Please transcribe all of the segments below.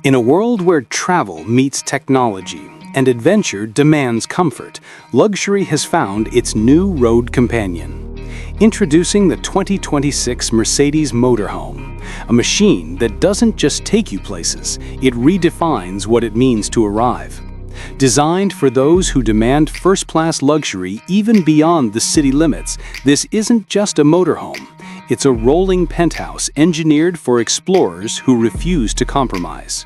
In a world where travel meets technology and adventure demands comfort, luxury has found its new road companion. Introducing the 2026 Mercedes Motorhome, a machine that doesn't just take you places, it redefines what it means to arrive. Designed for those who demand first-class luxury even beyond the city limits, this isn't just a motorhome. It's a rolling penthouse engineered for explorers who refuse to compromise.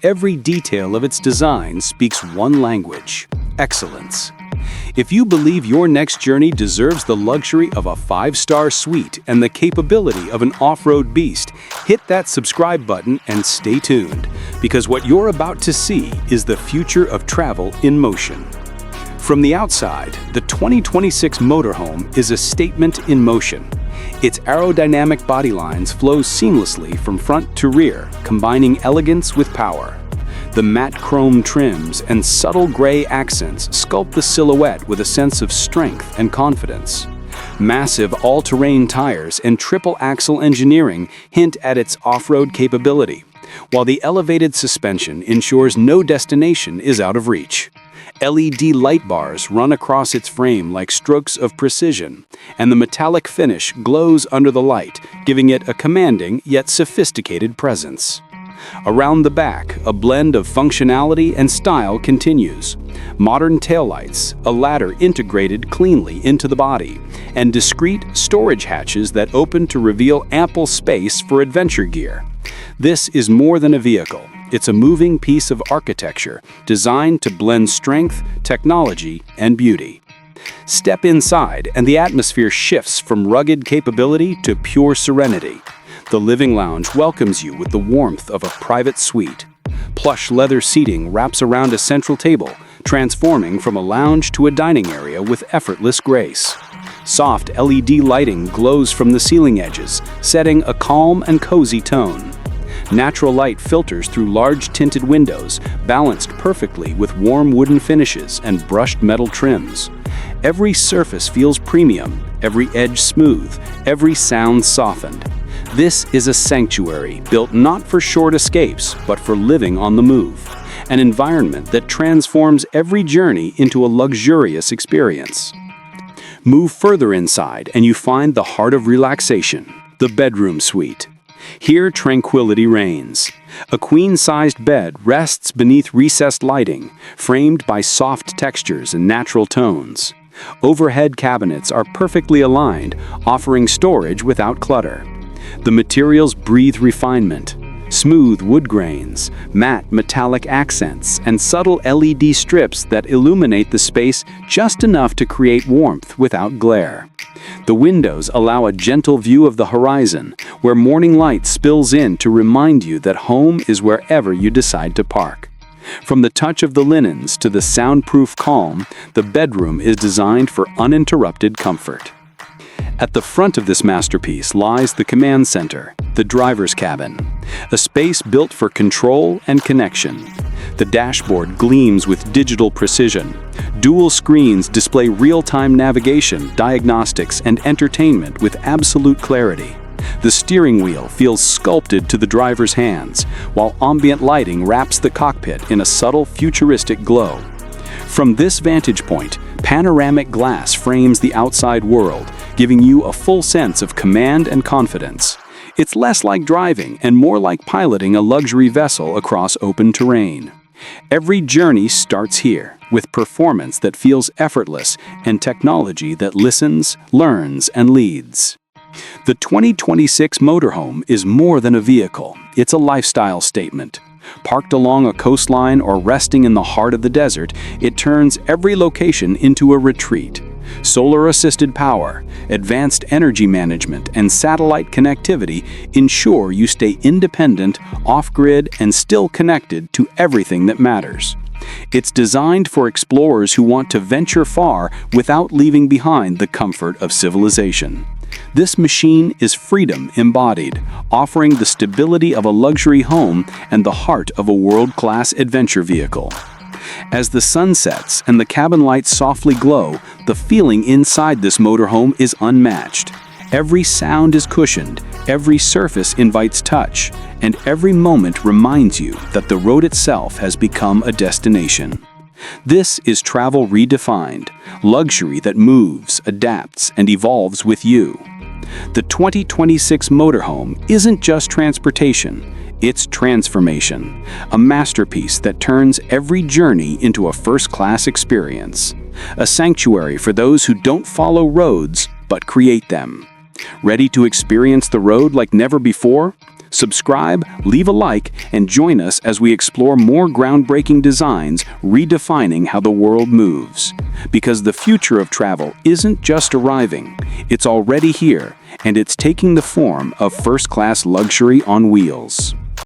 Every detail of its design speaks one language: excellence. If you believe your next journey deserves the luxury of a 5-star suite and the capability of an off-road beast, hit that subscribe button and stay tuned, because what you're about to see is the future of travel in motion. From the outside, the 2026 Motorhome is a statement in motion. Its aerodynamic body lines flow seamlessly from front to rear, combining elegance with power. The matte chrome trims and subtle gray accents sculpt the silhouette with a sense of strength and confidence. Massive all-terrain tires and triple-axle engineering hint at its off-road capability, while the elevated suspension ensures no destination is out of reach. LED light bars run across its frame like strokes of precision, and the metallic finish glows under the light, giving it a commanding yet sophisticated presence. Around the back, a blend of functionality and style continues. Modern taillights, a ladder integrated cleanly into the body, and discreet storage hatches that open to reveal ample space for adventure gear. This is more than a vehicle. It's a moving piece of architecture designed to blend strength, technology, and beauty. Step inside, and the atmosphere shifts from rugged capability to pure serenity. The living lounge welcomes you with the warmth of a private suite. Plush leather seating wraps around a central table, transforming from a lounge to a dining area with effortless grace. Soft LED lighting glows from the ceiling edges, setting a calm and cozy tone. Natural light filters through large tinted windows, balanced perfectly with warm wooden finishes and brushed metal trims. Every surface feels premium, every edge smooth, every sound softened. This is a sanctuary built not for short escapes, but for living on the move. An environment that transforms every journey into a luxurious experience. Move further inside and you find the heart of relaxation, the bedroom suite. Here, tranquility reigns. A queen-sized bed rests beneath recessed lighting, framed by soft textures and natural tones. Overhead cabinets are perfectly aligned, offering storage without clutter. The materials breathe refinement. Smooth wood grains, matte metallic accents, and subtle LED strips that illuminate the space just enough to create warmth without glare. The windows allow a gentle view of the horizon, where morning light spills in to remind you that home is wherever you decide to park. From the touch of the linens to the soundproof calm, the bedroom is designed for uninterrupted comfort. At the front of this masterpiece lies the command center, the driver's cabin, a space built for control and connection. The dashboard gleams with digital precision. Dual screens display real-time navigation, diagnostics, and entertainment with absolute clarity. The steering wheel feels sculpted to the driver's hands, while ambient lighting wraps the cockpit in a subtle, futuristic glow. From this vantage point, panoramic glass frames the outside world, giving you a full sense of command and confidence. It's less like driving and more like piloting a luxury vessel across open terrain. Every journey starts here, with performance that feels effortless and technology that listens, learns, and leads. The 2026 Motorhome is more than a vehicle. It's a lifestyle statement. Parked along a coastline or resting in the heart of the desert, it turns every location into a retreat. Solar-assisted power, advanced energy management, and satellite connectivity ensure you stay independent, off-grid, and still connected to everything that matters. It's designed for explorers who want to venture far without leaving behind the comfort of civilization. This machine is freedom embodied, offering the stability of a luxury home and the heart of a world-class adventure vehicle. As the sun sets and the cabin lights softly glow, the feeling inside this motorhome is unmatched. Every sound is cushioned, every surface invites touch, and every moment reminds you that the road itself has become a destination. This is travel redefined, luxury that moves, adapts, and evolves with you. The 2026 motorhome isn't just transportation, it's transformation, a masterpiece that turns every journey into a first-class experience, a sanctuary for those who don't follow roads but create them. Ready to experience the road like never before? Subscribe, leave a like, and join us as we explore more groundbreaking designs redefining how the world moves. Because the future of travel isn't just arriving, it's already here, and it's taking the form of first-class luxury on wheels.